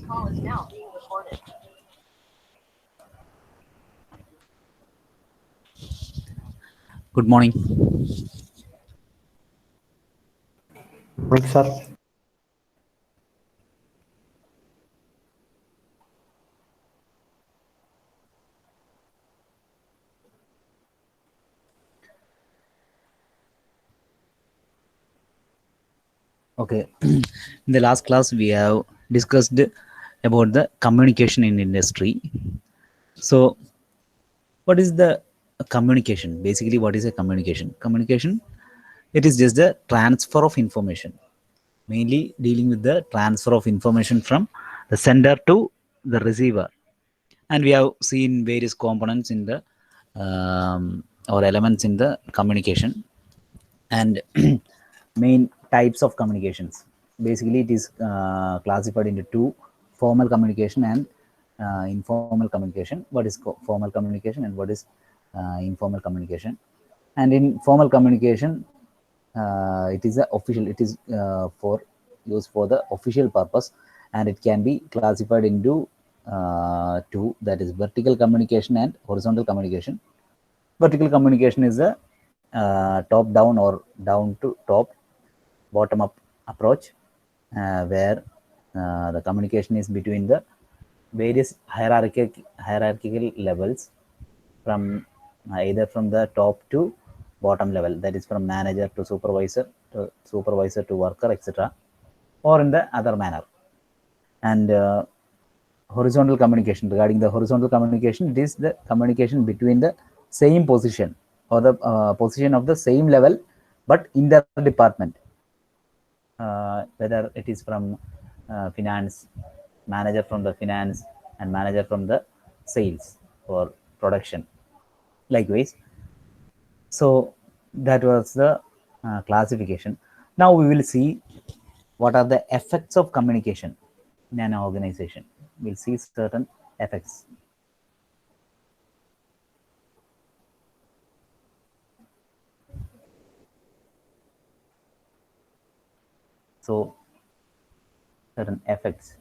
call is now being recorded. Good morning. Morning, sir. Okay. In the last class, we have discussed about the communication in industry. So, what is the communication? Basically, what is a communication? Communication, it is just the transfer of information, mainly dealing with the transfer of information from the sender to the receiver. And we have seen various components in the or elements in the communication and main types of communications. Basically, it is classified into two: formal communication and informal communication. What is formal communication and what is informal communication? And in formal communication, it is a official. It is for used for the official purpose, and it can be classified into two. That is vertical communication and horizontal communication. Vertical communication is a top down or down to top, bottom up approach, where the communication is between the various hierarchical levels, from either from the top to bottom level, that is from manager to supervisor to worker, etc., or in the other manner. And horizontal communication, regarding the horizontal communication, it is the communication between the same position or the position of the same level but in the department, whether it is from finance, manager from the finance and manager from the sales or production, likewise. So that was the classification. Now we will see what are the effects of communication in an organization. We'll see certain effects. So certain effects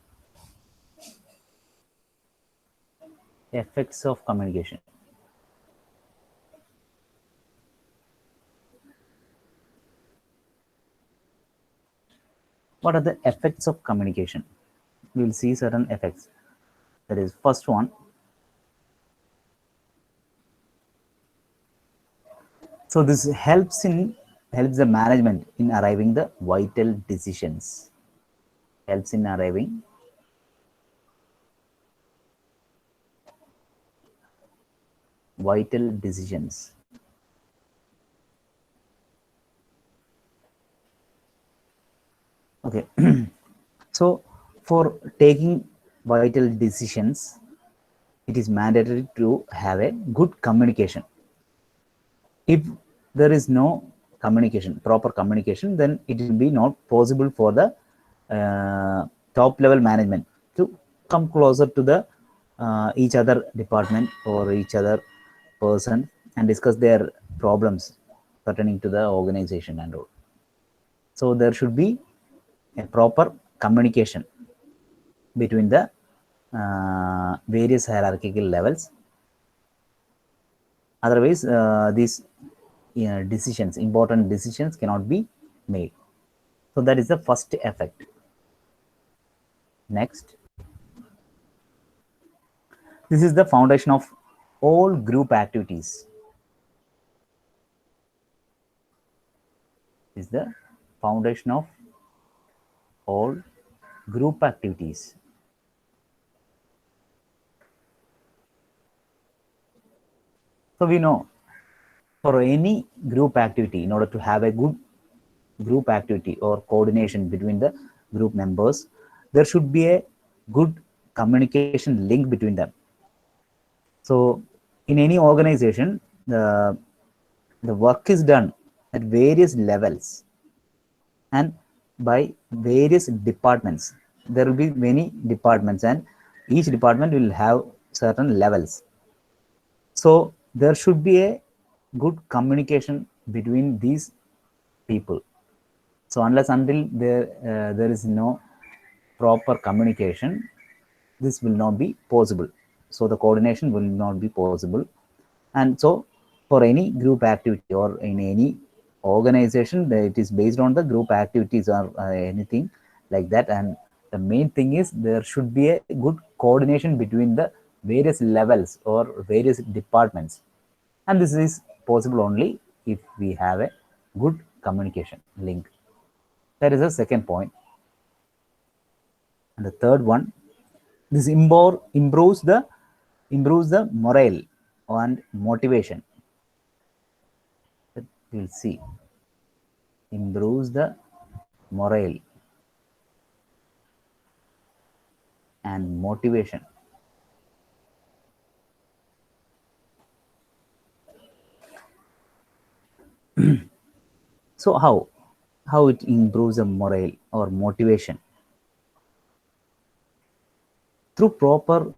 of communication. What are the effects of communication? We will see certain effects. That is, first one, so this helps the management in arriving the vital decisions. Helps in arriving vital decisions. Okay. So for taking vital decisions, it is mandatory to have a good communication. If there is no proper communication, then it will be not possible for the top level management to come closer to the each other department or each other person and discuss their problems pertaining to the organization and all. So there should be a proper communication between the various hierarchical levels. Otherwise, these decisions, important decisions, cannot be made. So that is the first effect. Next, this is the foundation of all group activities. This is the foundation of all group activities. So we know, for any group activity, in order to have a good group activity or coordination between the group members, there should be a good communication link between them. So in any organization, the work is done at various levels and by various departments. There will be many departments and each department will have certain levels. So there should be a good communication between these people. So unless until there is no proper communication, this will not be possible. So the coordination will not be possible. And so for any group activity or in any organization, it is based on the group activities or anything like that. And the main thing is there should be a good coordination between the various levels or various departments. And this is possible only if we have a good communication link. That is the second point. And the third one, this improves the morale and motivation. We'll see. Improves the morale and motivation. So how it improves the morale or motivation? Through proper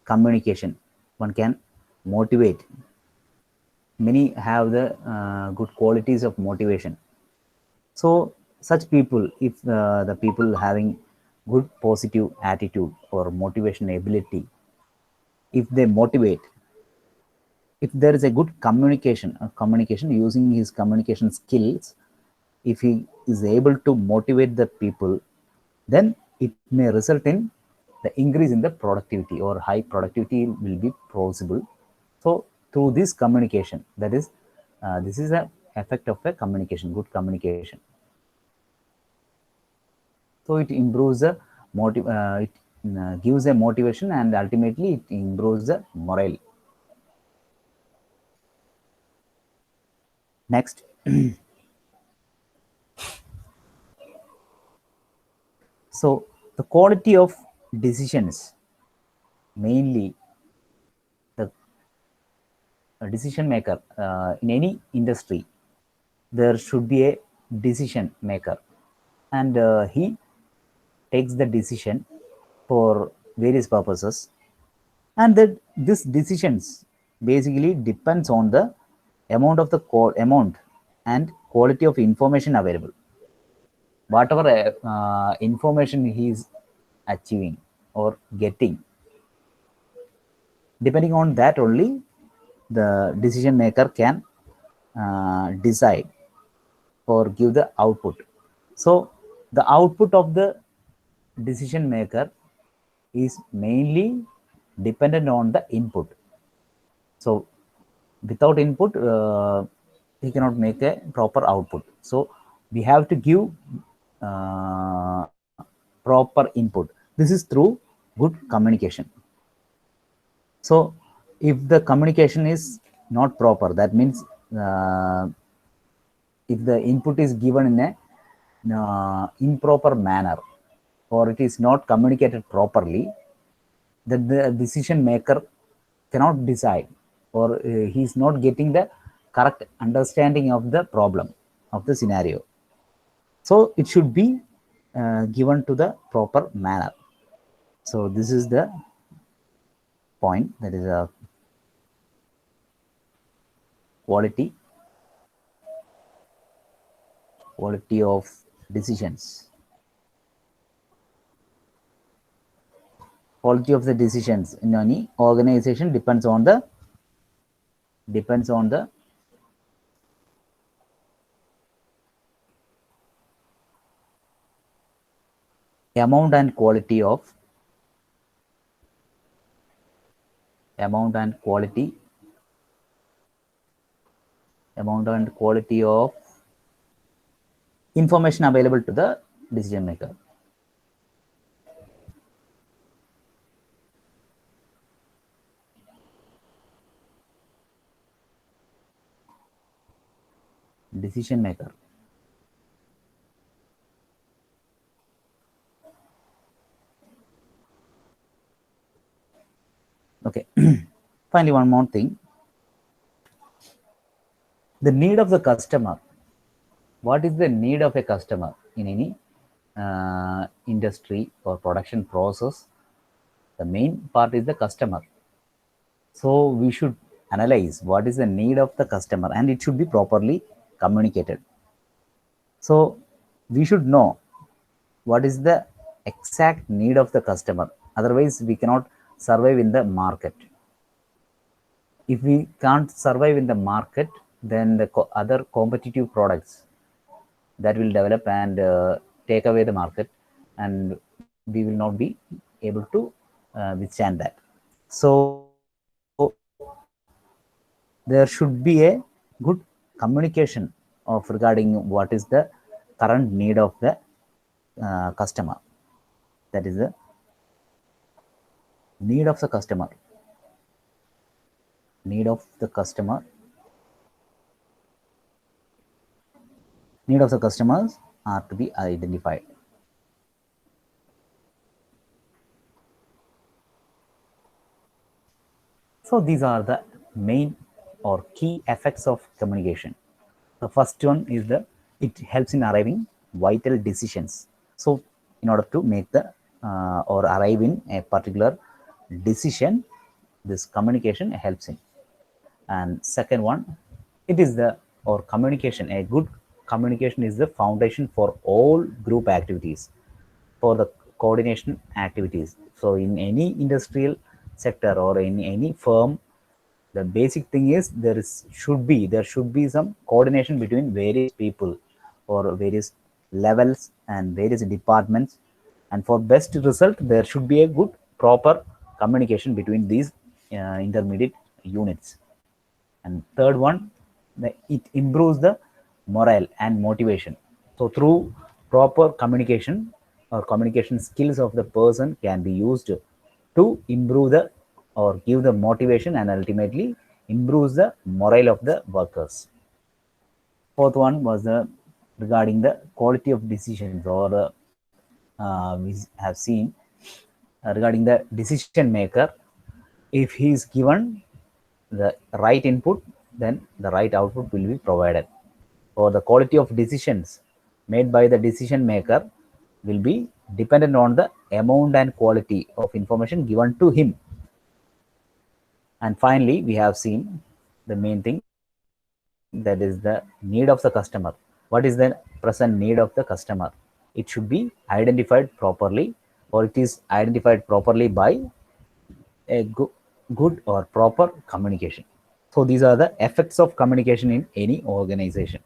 communication, one can motivate. Many have the good qualities of motivation. So such people, if the people having good positive attitude or motivation ability, if they motivate, if there is a good communication using his communication skills, if he is able to motivate the people, then it may result in the increase in the productivity or high productivity will be possible. So through this communication, that is, this is a effect of a communication, good communication. So it improves the it gives a motivation, and ultimately it improves the morale. Next, so the quality of decisions, mainly the decision maker in any industry, there should be a decision maker, and he takes the decision for various purposes, and that this decisions basically depends on the amount of the amount and quality of information available. Whatever information he is achieving or getting, depending on that only the decision maker can decide or give the output. So the output of the decision maker is mainly dependent on the input. So without input, he cannot make a proper output. So we have to give proper input. This is through good communication. So if the communication is not proper, that means if the input is given in a improper manner, or it is not communicated properly, that the decision maker cannot decide, or he is not getting the correct understanding of the problem, of the scenario. So it should be given to the proper manner. So this is the point, that is a quality of decisions. Quality of the decisions in any organization depends on the amount and quality of information available to the decision maker. Decision maker. Okay. Finally, one more thing. The need of the customer. What is the need of a customer in any industry or production process? The main part is the customer. So we should analyze what is the need of the customer, and it should be properly communicated. So we should know what is the exact need of the customer. Otherwise, we cannot survive in the market. If we can't survive in the market, then the other competitive products that will develop and take away the market, and we will not be able to withstand that. So there should be a good communication of regarding what is the current need of the customer. That is the need of the customer. Need of the customer. Need of the customers are to be identified. So these are the main or key effects of communication. The first one is it helps in arriving vital decisions. So in order to make the or arrive in a particular decision, this communication helps in. And second one, it is the or communication. A good communication is the foundation for all group activities, for the coordination activities. So in any industrial sector or in any firm, the basic thing is there should be some coordination between various people or various levels and various departments, and for best result there should be a good proper communication between these intermediate units. And third one, it improves the morale and motivation. So through proper communication or communication skills of the person can be used to improve the or give the motivation and ultimately improves the morale of the workers. Fourth one was regarding the quality of decisions, or we have seen regarding the decision maker. If he is given the right input, then the right output will be provided. Or the quality of decisions made by the decision maker will be dependent on the amount and quality of information given to him. And finally, we have seen the main thing, that is the need of the customer. What is the present need of the customer? It should be identified properly, or it is identified properly by a good or proper communication. So these are the effects of communication in any organization.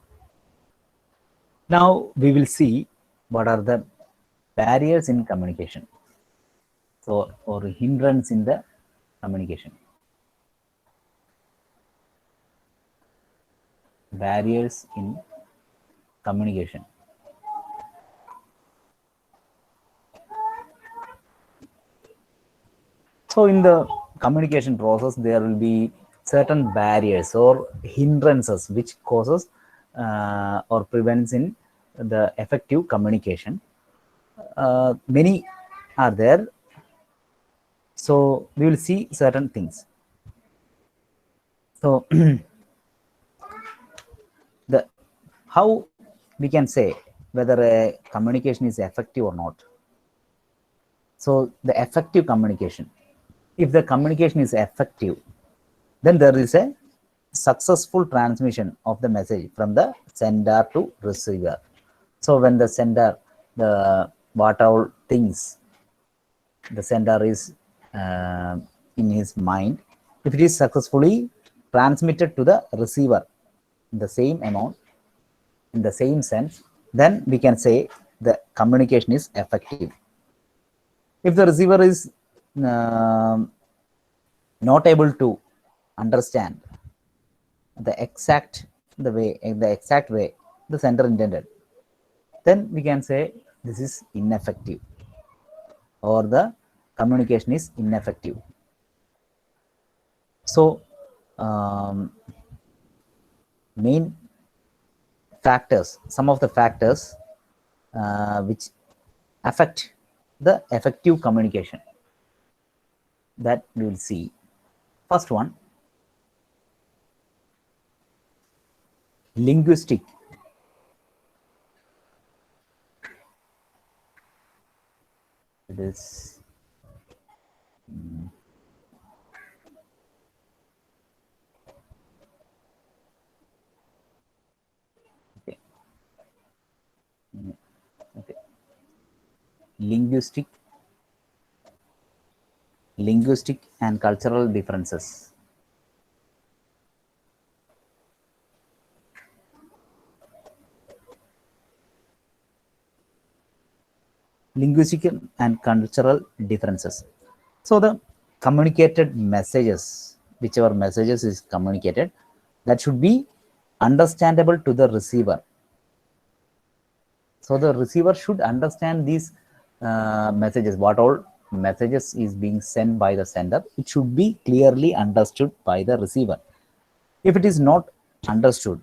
Now we will see what are the barriers in communication, so or hindrance in the communication. Barriers in communication. So in the communication process, there will be certain barriers or hindrances which causes or prevents in the effective communication. Many are there. So we will see certain things. So the how we can say whether a communication is effective or not. So the effective communication. If the communication is effective, then there is a successful transmission of the message from the sender to receiver. So when the sender, the what all things the sender is in his mind, if it is successfully transmitted to the receiver in the same amount, in the same sense, then we can say the communication is effective. If the receiver is uh, not able to understand the exact way the sender intended, then we can say this is ineffective, or the communication is ineffective. So main factors, some of the factors which affect the effective communication, that we will see. First one, linguistic. It is okay. Okay. Linguistic linguistic and cultural differences. Linguistic and cultural differences. So the communicated messages, whichever messages is communicated, that should be understandable to the receiver. So the receiver should understand these messages, what all messages is being sent by the sender. It should be clearly understood by the receiver. If it is not understood,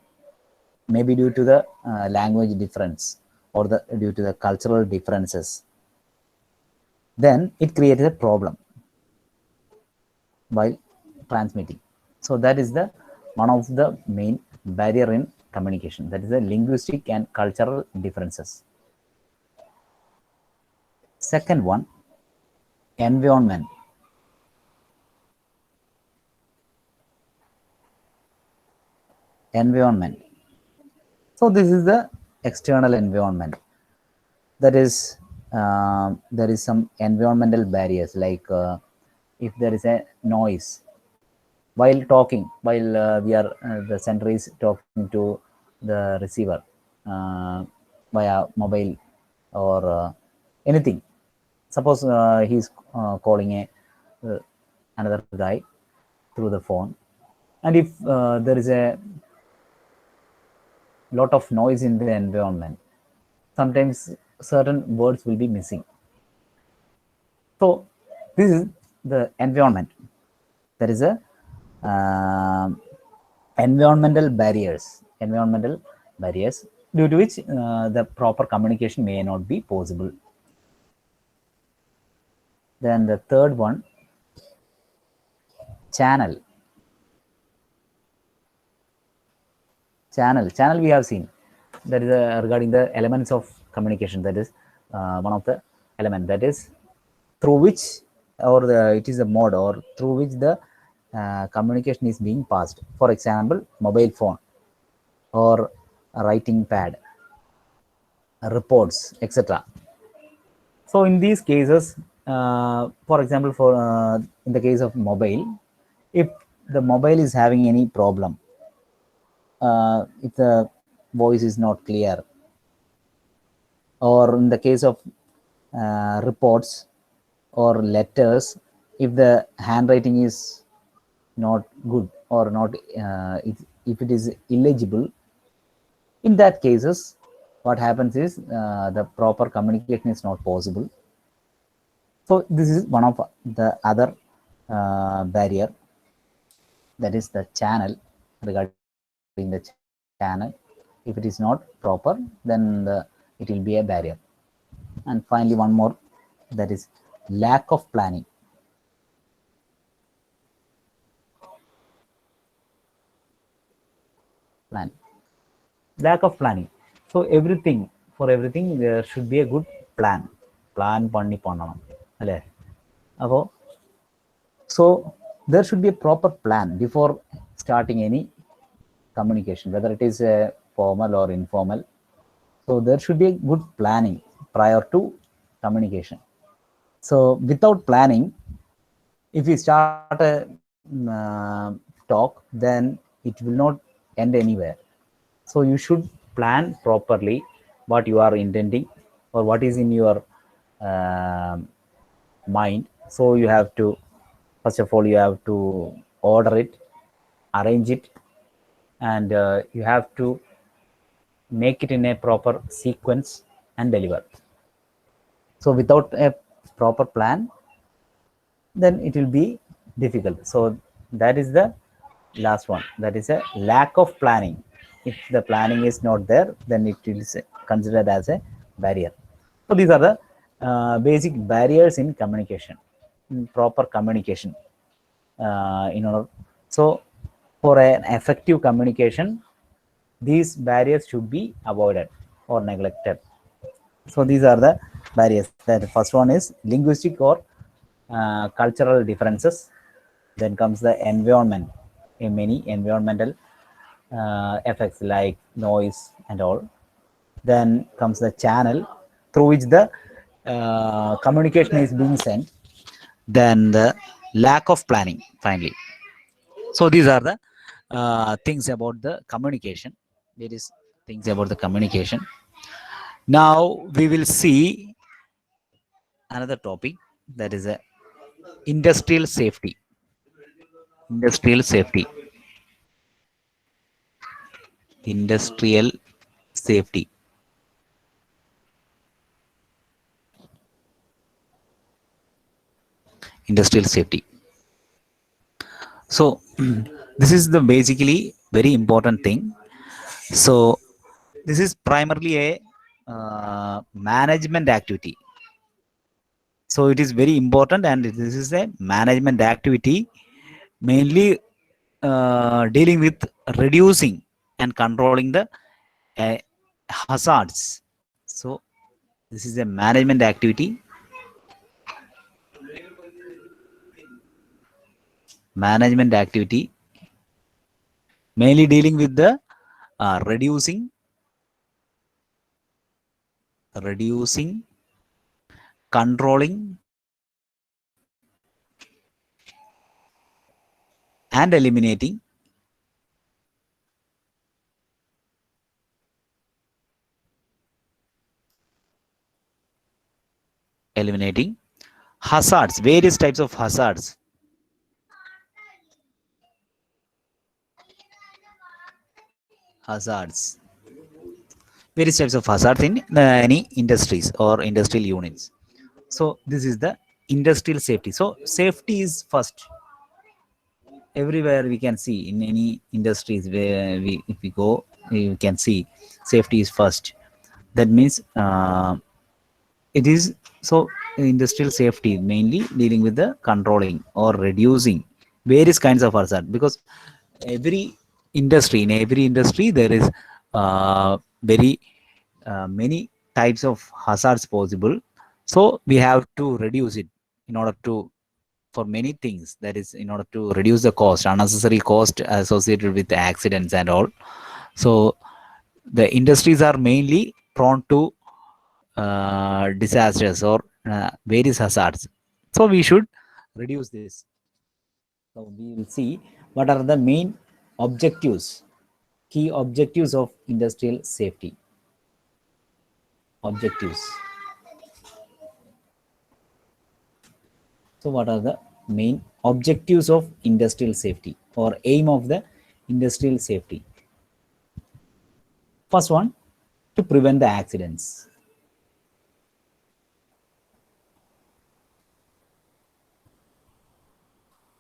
maybe due to the language difference or due to the cultural differences, then it creates a problem while transmitting. So that is the one of the main barrier in communication, that is the linguistic and cultural differences. Second one, environment. Environment. So this is the external environment. That is, there is some environmental barriers, like if there is a noise while talking, while the sender is talking to the receiver via mobile or anything. Suppose he's calling another guy through the phone, and if there is a lot of noise in the environment, sometimes certain words will be missing. So this is the environment. There is a environmental barriers due to which the proper communication may not be possible. Then the third one, channel we have seen, that is regarding the elements of communication. That is one of the element, that is through which, or it is a mode or through which the communication is being passed. For example, mobile phone or a writing pad, reports, etc. So in these cases, for example, in the case of mobile, if the mobile is having any problem, if the voice is not clear, or in the case of reports or letters, if the handwriting is not good or not, if it is illegible, in that cases, what happens is the proper communication is not possible. So this is one of the other barrier, that is the channel. Regarding the channel, if it is not proper, then it will be a barrier. And finally, one more, that is lack of planning. Lack of planning. So for everything there should be a good plan panni pannanam alle appo. So there should be a proper plan before starting any communication, whether it is formal or informal. So there should be a good planning prior to communication. So without planning, if we start a talk, then it will not end anywhere. So you should plan properly what you are intending or what is in your mind. So you have to, first of all, you have to order it, arrange it, and you have to make it in a proper sequence and deliver. So without a proper plan, then it will be difficult. So that is the last one, that is a lack of planning. If the planning is not there, then it is considered as a barrier. So these are the basic barriers in communication, in proper communication. So for an effective communication, these barriers should be avoided or neglected. So these are the barriers. The first one is linguistic or cultural differences. Then comes the environment, many environmental effects like noise and all. Then comes the channel through which the communication is being sent. then the lack of planning, finally. So these are the things about the communication. There is things about the communication. Now we will see another topic, that is a industrial safety. Industrial safety. Industrial safety. Industrial safety. So this is the basically very important thing. So this is primarily a management activity. So it is very important, and this is a management activity, mainly dealing with reducing and controlling the uh, hazards. So this is a management activity, management activity, mainly dealing with the reducing, controlling, and eliminating hazards, various types of hazards. Hazards, various types of hazards in any industries or industrial units. So this is the industrial safety. So safety is first. Everywhere we can see in any industries where if we go, we can see safety is first. That means it is so industrial safety mainly dealing with the controlling or reducing various kinds of hazard, because every in every industry there is very many types of hazards possible. So we have to reduce it in order to, for many things, that is in order to reduce the cost, unnecessary cost associated with the accidents and all. So the industries are mainly prone to disasters or various hazards. So we should reduce this. So we will see what are the main objectives, key objectives of industrial safety. Objectives. So what are the main objectives of industrial safety or aim of the industrial safety? First one, to prevent the accidents.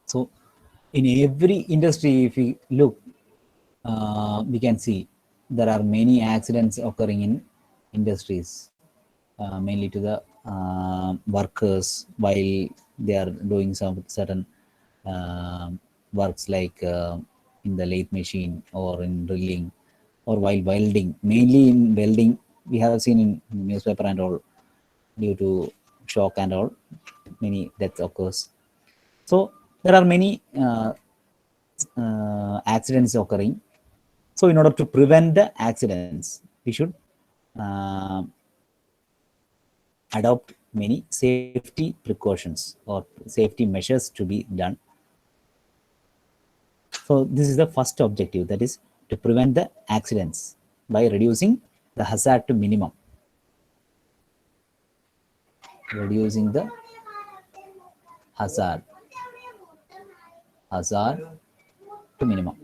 So in every industry, if we look, we can see there are many accidents occurring in industries, mainly to the workers while they are doing some certain works, like in the lathe machine or in drilling or while welding. Mainly in welding, we have seen in newspaper and all, due to shock and all, many deaths occurs. So there are many accidents occurring. So in order to prevent the accidents, we should uh, adopt many safety precautions or safety measures to be done. So this is the first objective, that is to prevent the accidents by reducing the hazard to minimum. Reducing the hazard to minimum.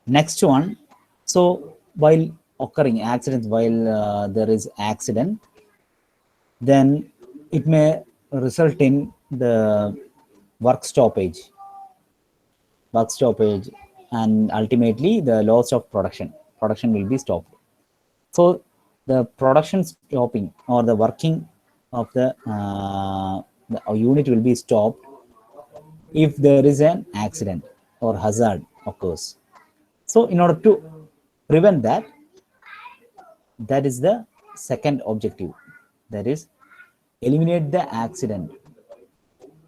Next one, so while occurring accidents, while there is accident, then it may result in the work stoppage, and ultimately the loss of production. Production will be stopped. So the production stopping or the working of the unit will be stopped if there is an accident or hazard occurs. So in order to prevent that, that is the second objective, that is eliminate the accident.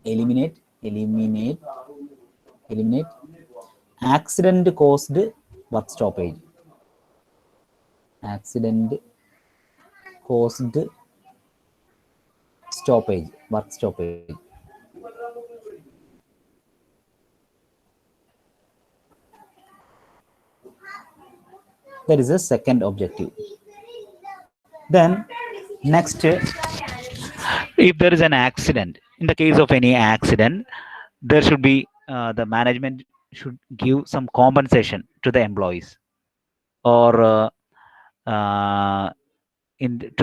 Eliminate accident caused work stoppage. Accident caused stoppage, work stoppage. That is the second objective. Then next, if there is an accident, in the case of any accident, there should be the management should give some compensation to the employees, or to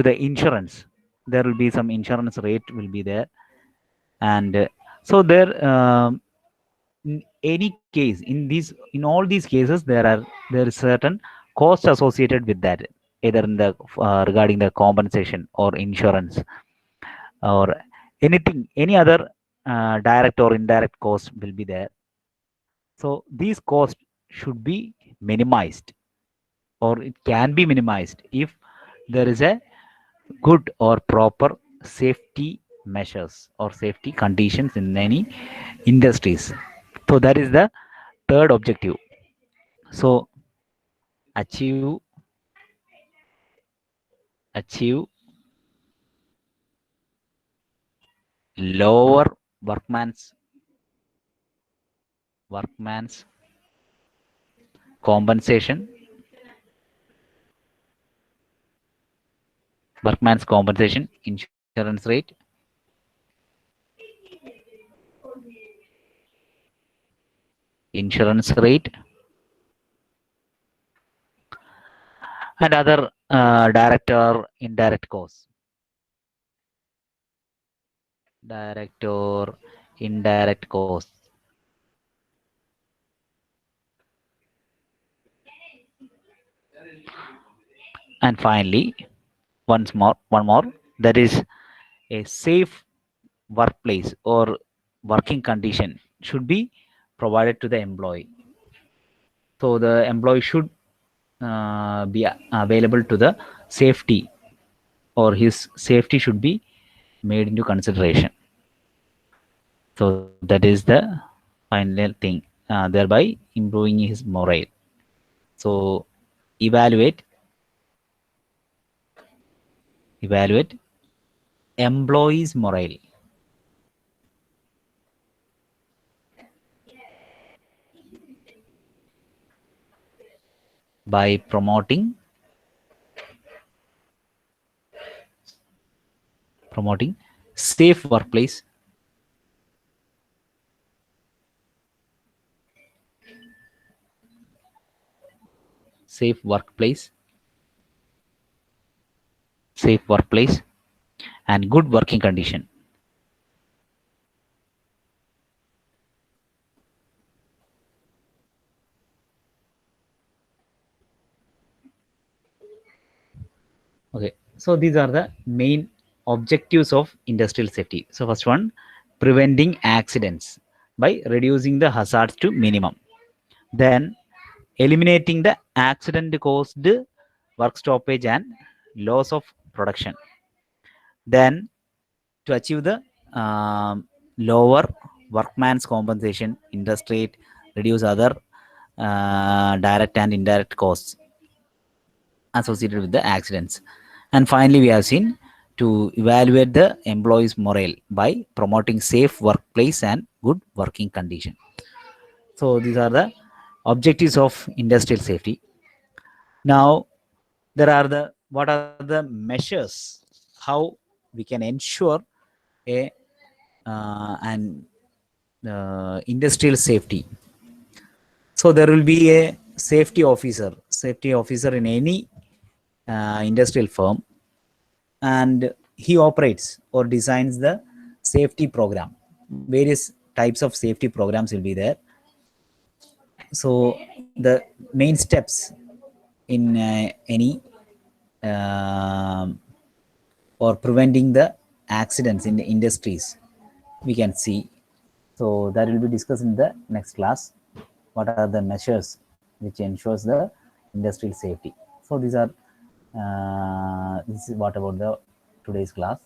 the insurance. There will be some insurance rate will be there, and so there, in any case, in all these cases, there is certain cost associated with that, either in the regarding the compensation or insurance, or anything, any other direct or indirect cost will be there. So these costs should be minimized, or it can be minimized if there is a good or proper safety measures or safety conditions in any industries. So that is the third objective. So achieve lower workman's compensation, insurance rate, and other direct or indirect costs. Direct or indirect costs. And finally, one more, that is a safe workplace or working condition should be provided to the employee. So the employee should be available to the safety, or his safety should be made into consideration. So that is the final thing, thereby improving his morale. So evaluate employees' morale by promoting safe workplace, and good working condition. Okay, so these are the main objectives of industrial safety. So first one, preventing accidents by reducing the hazards to minimum. Then eliminating the accident caused work stoppage and loss of production. Then to achieve the lower workman's compensation, interest rate, reduce other direct and indirect costs associated with the accidents. And finally, we have seen to evaluate the employees' morale by promoting safe workplace and good working condition. So these are the objectives of industrial safety. Now, what are the measures how we can ensure an industrial safety. So there will be a safety officer in any industrial firm, and he operates or designs the safety program. Various types of safety programs will be there. So the main steps in any or preventing the accidents in the industries we can see. So that will be discussed in the next class. What are the measures which ensures the industrial safety? So these are this is what about the today's class.